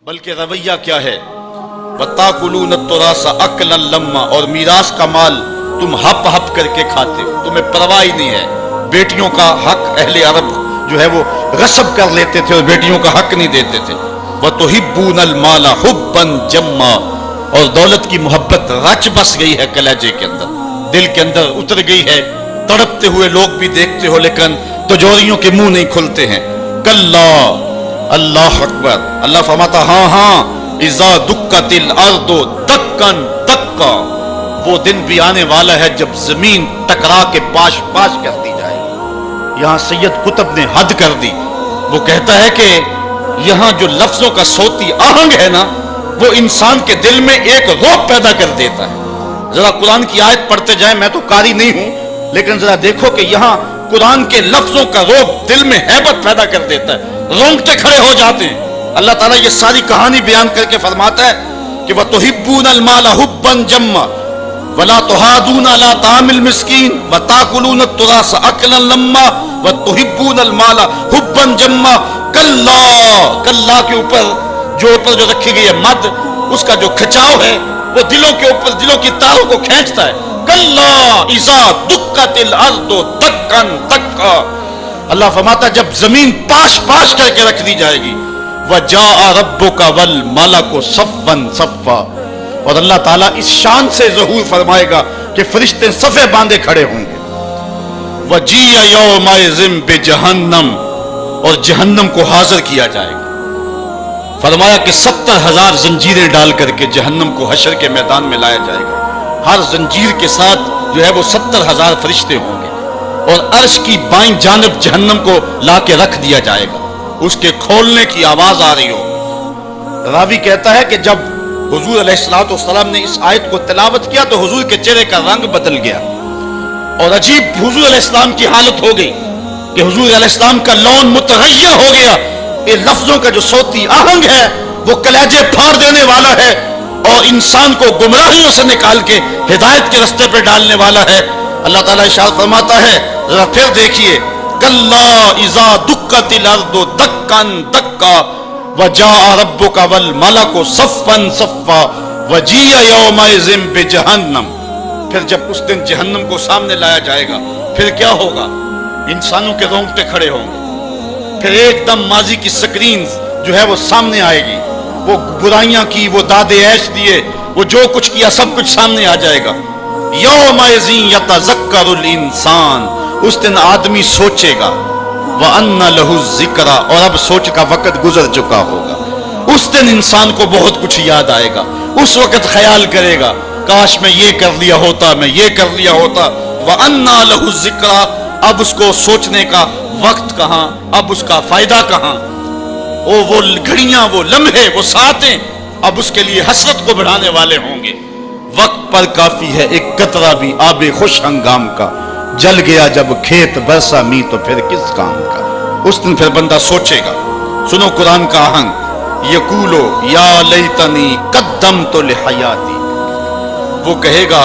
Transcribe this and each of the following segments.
بلکہ رویہ کیا ہے؟ وَتَأْكُلُونَ التُّرَاثَ أَكْلًا لَمًّا، اور میراث کا مال تم ہپ ہپ کر کے کھاتے ہو، تمہیں پرواہ ہی نہیں ہے۔ بیٹیوں کا حق اہل عرب جو ہے وہ غصب کر لیتے تھے اور بیٹیوں کا حق نہیں دیتے تھے۔ وَتُحِبُّونَ الْمَالَ حُبًّا جَمًّا، اور دولت کی محبت رچ بس گئی ہے کلیجے کے اندر، دل کے اندر اتر گئی ہے۔ تڑپتے ہوئے لوگ بھی دیکھتے ہو لیکن تجوریوں کے منہ نہیں کھلتے ہیں۔ کلا، اللہ اکبر، اللہ فرماتا ہاں ہاں، اذا دکت الارض دکن دکا، وہ دن بھی آنے والا ہے جب زمین ٹکرا کے پاش پاش کر دی جائے گی۔ یہاں سید قطب نے حد کر دی، وہ کہتا ہے کہ یہاں جو لفظوں کا صوتی آہنگ ہے نا، وہ انسان کے دل میں ایک رعب پیدا کر دیتا ہے۔ ذرا قرآن کی آیت پڑھتے جائیں، میں تو قاری نہیں ہوں لیکن ذرا دیکھو کہ یہاں قرآن کے لفظوں کا رعب دل میں ہیبت پیدا کر دیتا ہے، رونگٹے کھڑے ہو جاتے ہیں۔ اللہ تعالیٰ یہ ساری کہانی بیان کر کے فرماتا ہے کہ وَتُحِبُّونَ الْمَالَ حُبًّا جَمًّا وَلَا تُحَاضُونَ عَلَىٰ طَعَامِ الْمِسْكِينِ وَتَأْكُلُونَ التُّرَاثَ أَكْلًا لَمًّا وَتُحِبُّونَ الْمَالَ حُبًّا جَمًّا۔ کلا کے اوپر جو رکھی گئی ہے مد، اس کا جو کھچاؤ ہے وہ دلوں کے اوپر، دلوں کی تاروں کو کھینچتا ہے۔ کلا اذا دکت الارض دکن دکا، اللہ فرماتا جب زمین پاش پاش کر کے رکھ دی جائے گی۔ وجاء ربک والملک صفا صفا، اور اللہ تعالیٰ اس شان سے ظہور فرمائے گا کہ فرشتے صفے باندھے کھڑے ہوں گے۔ وجیء یومئذ بجہنم، اور جہنم کو حاضر کیا جائے گا۔ فرمایا کہ 70,000 زنجیریں ڈال کر کے جہنم کو حشر کے میدان میں لایا جائے گا۔ ہر زنجیر کے ساتھ جو ہے وہ 70,000 فرشتے ہوں گے، اور عرش کی بائیں جانب جہنم کو لا کے رکھ دیا جائے گا، اس کے کھولنے کی آواز آ رہی ہو۔ راوی کہتا ہے کہ جب حضور علیہ السلام نے اس آیت کو تلاوت کیا تو حضور کے چہرے کا رنگ بدل گیا، اور عجیب حضور علیہ السلام کی حالت ہو گئی کہ حضور علیہ السلام کا لون متغیر ہو گیا۔ یہ لفظوں کا جو صوتی آہنگ ہے وہ کلیجے پھاڑ دینے والا ہے، اور انسان کو گمراہیوں سے نکال کے ہدایت کے رستے پہ ڈالنے والا ہے۔ اللہ تعالیٰ ارشاد فرماتا ہے، ذرا پھر دیکھیے، کلا اذا دکت الارض دکن دکا وجاء ربک والملک صفا صفا وجیء یومئذ بجہنم۔ پھر جب اس دن جہنم کو سامنے لایا جائے گا، پھر کیا ہوگا؟ انسانوں کے رونگٹے کھڑے ہوں گے، پھر ایک دم ماضی کی سکرین جو ہے وہ سامنے آئے گی، وہ برائیاں کی، وہ داد عیش دیے، وہ جو کچھ کیا سب کچھ سامنے آ جائے گا۔ یومئذ یتذکر الانسان، اس دن آدمی سوچے گا، وَأَنَّ لَهُ الذِّکْرَى، اور اب سوچ کا وقت گزر چکا ہوگا۔ اس دن انسان کو بہت کچھ یاد آئے گا، اس وقت خیال کرے گا کاش میں یہ کر لیا ہوتا، میں یہ کر لیا ہوتا۔ وَأَنَّ لَهُ الذِّکْرَى، اب اس کو سوچنے کا وقت کہاں، اب اس کا فائدہ کہاں؟ وہ گھڑیاں، وہ لمحے، وہ ساعتیں اب اس کے لیے حسرت کو بڑھانے والے ہوں گے۔ وقت پر کافی ہے ایک قطرہ بھی آب خوش ہنگام کا، جل گیا جب کھیت برسا می تو پھر کس کام کا۔ اس دن پھر بندہ سوچے گا۔ سنو قرآن کا آہنگ، یقولو یا لیتنی قدمت لحیاتی، وہ کہے گا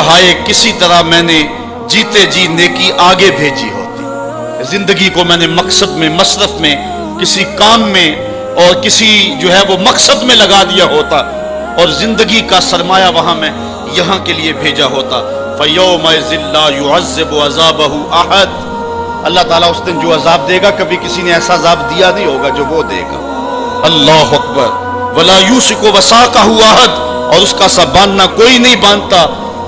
ہائے کسی طرح میں نے جیتے جی نیکی آگے بھیجی ہوتی، زندگی کو میں نے مقصد میں، مصرف میں، کسی کام میں اور کسی جو ہے وہ مقصد میں لگا دیا ہوتا، اور زندگی کا سرمایہ وہاں میں یہاں کے لیے بھیجا ہوتا۔ فَيَوْمَئِذٍ لَا يُعَذِّبُ عَذَابَهُ أَحَدٌ، اللہ تعالیٰ اس دن جو عذاب دے گا کبھی کسی نے ایسا عذاب دیا نہیں ہوگا جو وہ دے گا۔ اللہ اکبر۔ وَلَا يُوثِقُ وَثَاقَهُ أَحَدٌ، اور اس کا سا باندھنا کوئی نہیں باندھتا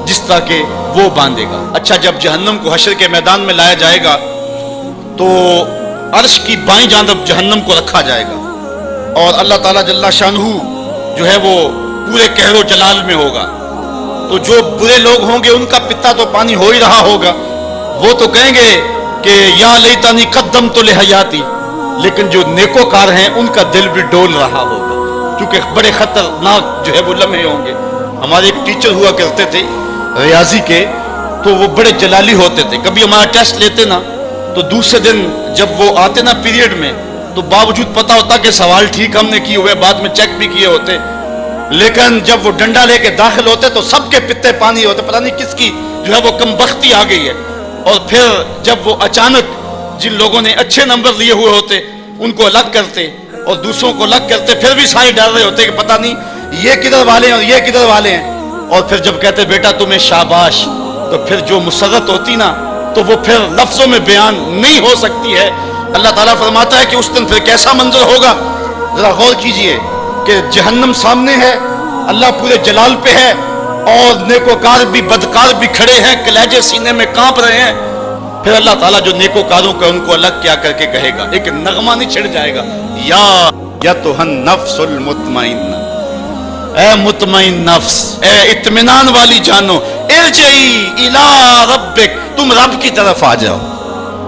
جس طرح کہ وہ باندھے گا۔ اچھا، جب جہنم کو حشر کے میدان میں لایا جائے گا تو عرش کی بائیں جانب جہنم کو رکھا جائے گا، اور اللہ تعالیٰ جل شانہ جو ہے وہ پورے قہر و جلال میں ہوگا، تو جو برے لوگ ہوں گے ان کا پتا تو پانی ہو ہی رہا ہوگا، وہ تو کہیں گے کہ یا لیتنی قدمت لحیاتی، لیکن جو نیکوکار ہیں ان کا دل بھی ڈول رہا ہوگا، کیونکہ بڑے خطرناک جو ہے وہ لمحے ہوں گے۔ ہمارے ایک ٹیچر ہوا کرتے تھے ریاضی کے، تو وہ بڑے جلالی ہوتے تھے، کبھی ہمارا ٹیسٹ لیتے نا تو دوسرے دن جب وہ آتے نا پیریڈ میں، تو باوجود پتا ہوتا کہ سوال ٹھیک ہم نے کیے ہوئے، بعد میں چیک بھی کیے ہوتے، لیکن جب وہ ڈنڈا لے کے داخل ہوتے تو سب کے پتے پانی ہوتے، پتہ نہیں کس کی جو ہے وہ کم بختی آ گئی ہے۔ اور پھر جب وہ اچانک جن لوگوں نے اچھے نمبر لیے ہوئے ہوتے ان کو الگ کرتے، اور دوسروں کو الگ کرتے، پھر بھی سائیں ڈر رہے ہوتے کہ پتہ نہیں یہ کدھر والے ہیں اور یہ کدھر والے ہیں، اور پھر جب کہتے بیٹا تمہیں شاباش، تو پھر جو مسرت ہوتی نا تو وہ پھر لفظوں میں بیان نہیں ہو سکتی ہے۔ اللہ تعالیٰ فرماتا ہے کہ اس دن پھر کیسا منظر ہوگا، ذرا غور کیجئے کہ جہنم سامنے ہے، اللہ پورے جلال پہ ہے، اور نیکوکار بھی بدکار بھی کھڑے ہیں، کلیجے سینے میں کانپ رہے ہیں۔ پھر اللہ تعالیٰ جو نیکوکاروں کا ان کو الگ کیا کر کے کہے گا، ایک نغمہ نہیں چھڑ جائے گا، یا ایتھا النفس المطمئنہ، اے مطمئن نفس، اے اطمینان والی جانو، ارجعی الی ربک، تم رب کی طرف آ جاؤ،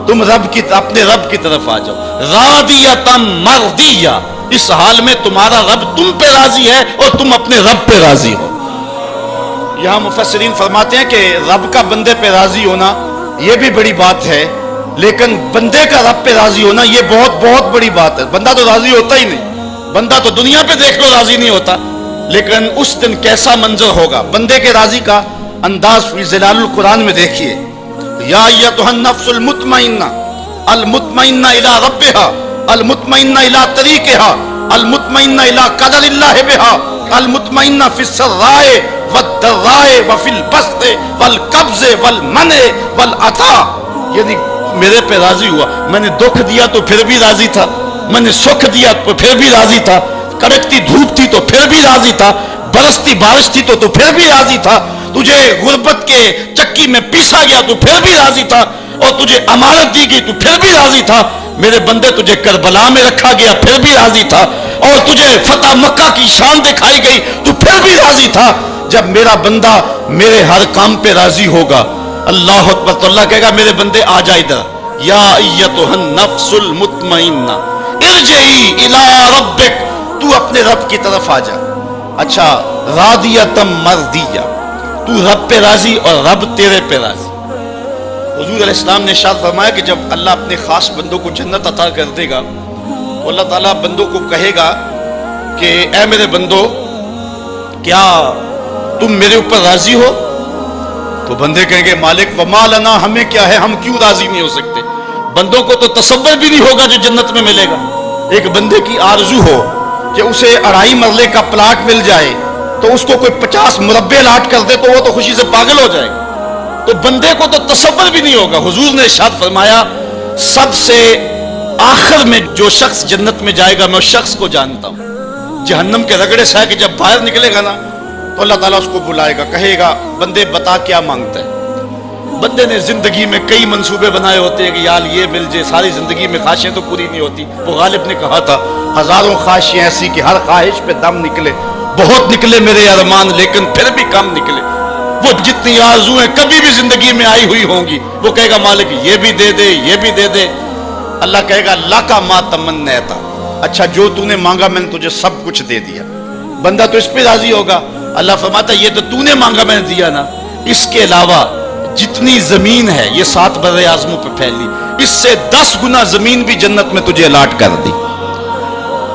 تم اپنے رب کی طرف آ جاؤ، راضیۃ مرضیہ، اس حال میں تمہارا رب تم پہ راضی ہے اور تم اپنے رب پہ راضی ہو۔ یہاں مفسرین فرماتے ہیں کہ رب کا بندے پہ راضی ہونا یہ بھی بڑی بات ہے، لیکن بندے کا رب پہ راضی ہونا یہ بہت بہت بڑی بات ہے۔ بندہ تو راضی ہوتا ہی نہیں، بندہ تو دنیا پہ دیکھ لو راضی نہیں ہوتا، لیکن اس دن کیسا منظر ہوگا بندے کے راضی کا انداز فی ظلال القرآن میں دیکھیے، یا ایتھا النفس المطمئنہ، المطمئنہ الی ربہا، المطمئنہ الی طریقہا، المطمئنہ الی قدر اللہ بہا، المطمئنہ فی السراء والضراء وفی البسط والقبض والمنع والعطاء، یعنی میرے پہ راضی ہوا، میں نے دکھ دیا تو پھر بھی راضی تھا، میں نے سکھ دیا تو پھر بھی راضی تھا، کڑکتی دھوپ تھی تو پھر بھی راضی تھا، برستی بارش تھی تو پھر بھی راضی تھا، تجھے غربت کے چکی میں پیسا گیا تو پھر بھی راضی تھا، اور تجھے امانت دی گئی تو پھر بھی راضی تھا، میرے بندے تجھے کربلا میں رکھا گیا پھر بھی راضی تھا، اور تجھے فتح مکہ کی شان دکھائی گئی تو پھر بھی راضی تھا۔ جب میرا بندہ میرے ہر کام پہ راضی ہوگا، اللہ اکبر، تو اللہ کہے گا میرے بندے آ جا ادھر، یا ایتھا النفس المطمئنہ ارجعی الی ربک، تو اپنے رب کی طرف آ جا۔ اچھا، راضیۃ مرضیہ، تو رب پہ راضی اور رب تیرے پہ راضی۔ حضور علیہ السلام نے ارشاد فرمایا کہ جب اللہ اپنے خاص بندوں کو جنت عطا کر دے گا تو اللہ تعالیٰ بندوں کو کہے گا کہ اے میرے بندو، کیا تم میرے اوپر راضی ہو؟ تو بندے کہیں گے مالک وما لنا، ہمیں کیا ہے، ہم کیوں راضی نہیں ہو سکتے؟ بندوں کو تو تصور بھی نہیں ہوگا جو جنت میں ملے گا۔ ایک بندے کی آرزو ہو کہ اسے 2.5 مرلے کا پلاٹ مل جائے تو اس کو کوئی 50 مربع لاٹ کر دے تو وہ تو خوشی سے پاگل ہو جائے گا، تو بندے کو تو تصور بھی نہیں ہوگا۔ حضور نے ارشاد فرمایا سب سے آخر میں جو شخص جنت میں جائے گا میں اس شخص کو جانتا ہوں، جہنم کے رگڑے سے کہ جب باہر نکلے گا نا تو اللہ تعالیٰ اس کو بلائے گا، کہے گا بندے بتا کیا مانگتا ہے۔ بندے نے زندگی میں کئی منصوبے بنائے ہوتے ہیں کہ یار یہ مل جائے، ساری زندگی میں خواہشیں تو پوری نہیں ہوتی۔ وہ غالب نے کہا تھا ہزاروں خواہشیں ایسی کہ ہر خواہش پہ دم نکلے، بہت نکلے میرے ارمان لیکن پھر بھی کم نکلے۔ وہ جتنی آرزویں کبھی بھی زندگی میں آئی ہوئی ہوں گی وہ کہے گا مالک یہ بھی دے دے، یہ بھی دے دے۔ اللہ کہے گا لکا ما تمنیت، اچھا جو تو نے مانگا میں نے تجھے سب کچھ دے دیا۔ بندہ تو اس پہ راضی ہوگا۔ اللہ فرماتا ہے یہ تو تو نے مانگا میں نے دیا نا، اس کے علاوہ جتنی زمین ہے یہ 7 بر اعظموں پہ پھیلی، اس سے 10 گنا زمین بھی جنت میں تجھے الاٹ کر دی۔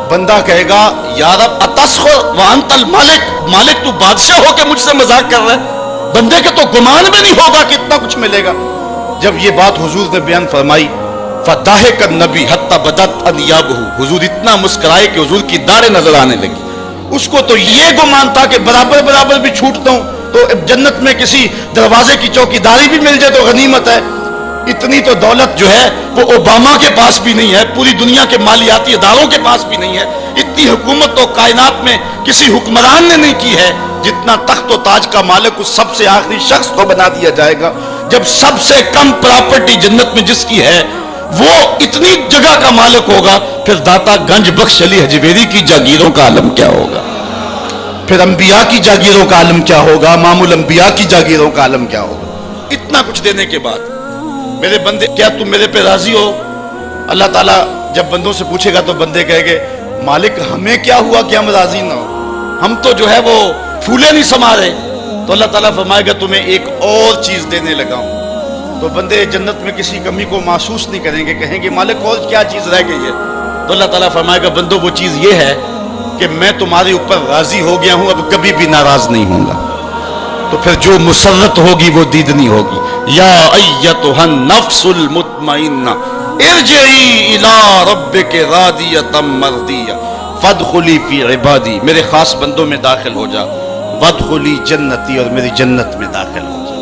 بندہ کہے گا یا رب اتسخر وانت المالک، مالک تو بادشاہ ہو کے مجھ سے مذاق کر رہا ہے؟ بندے کے تو گمان بھی نہیں ہوگا کہ اتنا کچھ ملے گا۔ جب یہ بات حضور نے بیان فرمائی فضاحک النبی حتی بدت انیابہ، حضور اتنا مسکرائے کہ حضور کی داڑھیں نظر آنے لگی۔ اس کو تو یہ گمان تھا کہ برابر برابر بھی چھوٹتا ہوں تو جنت میں کسی دروازے کی چوکیداری بھی مل جائے تو غنیمت ہے۔ اتنی تو دولت جو ہے وہ اوباما کے پاس بھی نہیں ہے، پوری دنیا کے مالیاتی اداروں کے پاس بھی نہیں ہے، اتنی حکومت تو کائنات میں کسی حکمران نے نہیں کی ہے جتنا تخت و تاج کا مالک اس سب سے آخری شخص کو بنا دیا جائے گا۔ جب سب سے کم پراپرٹی جنت میں جس کی ہے وہ اتنی جگہ کا مالک ہوگا، پھر داتا گنج بخش علی حجویری کی جاگیروں کا عالم کیا ہوگا، پھر انبیاء کی جاگیروں کا عالم کیا ہوگا، امام الانبیاء کی جاگیروں کا عالم کیا ہوگا۔ اتنا کچھ دینے کے بعد میرے بندے کیا تم میرے پہ راضی ہو؟ اللہ تعالیٰ جب بندوں سے پوچھے گا تو بندے کہیں گے مالک ہمیں کیا ہوا کہ ہم راضی نہ ہو، ہم تو جو ہے وہ پھولے نہیں سما رہے۔ تو اللہ تعالیٰ فرمائے گا تمہیں ایک اور چیز دینے لگا ہوں۔ تو بندے جنت میں کسی کمی کو محسوس نہیں کریں گے، کہیں گے مالک اور کیا چیز رہ گئی ہے؟ تو اللہ تعالیٰ فرمائے گا بندوں وہ چیز یہ ہے کہ میں تمہارے اوپر راضی ہو گیا ہوں، اب کبھی بھی ناراض نہیں ہوں گا۔ تو پھر جو مسرت ہوگی وہ دیدنی ہوگی۔ یا ایتھا النفس المطمئنہ ارجعی الی ربک راضیۃ مرضیہ فادخلی فی عبادی، میرے خاص بندوں میں داخل ہو جا، وادخلی جنتی، اور میری جنت میں داخل ہو جا۔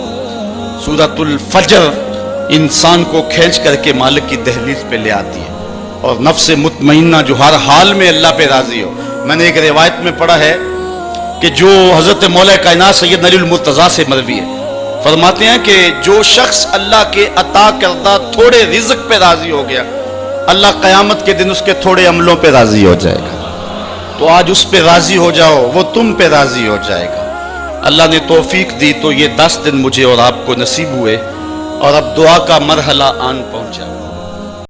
سورۃ الفجر انسان کو کھینچ کر کے مالک کی دہلیز پہ لے آتی ہے، اور نفس مطمئنہ جو ہر حال میں اللہ پہ راضی ہو۔ میں نے ایک روایت میں پڑھا ہے کہ جو حضرت مولا کائنات سید علی المرتضیٰ سے مروی ہے، فرماتے ہیں کہ جو شخص اللہ کے عطا کردہ تھوڑے رزق پہ راضی ہو گیا، اللہ قیامت کے دن اس کے تھوڑے عملوں پہ راضی ہو جائے گا۔ تو آج اس پہ راضی ہو جاؤ، وہ تم پہ راضی ہو جائے گا۔ اللہ نے توفیق دی تو یہ 10 دن مجھے اور آپ کو نصیب ہوئے، اور اب دعا کا مرحلہ آن پہنچا۔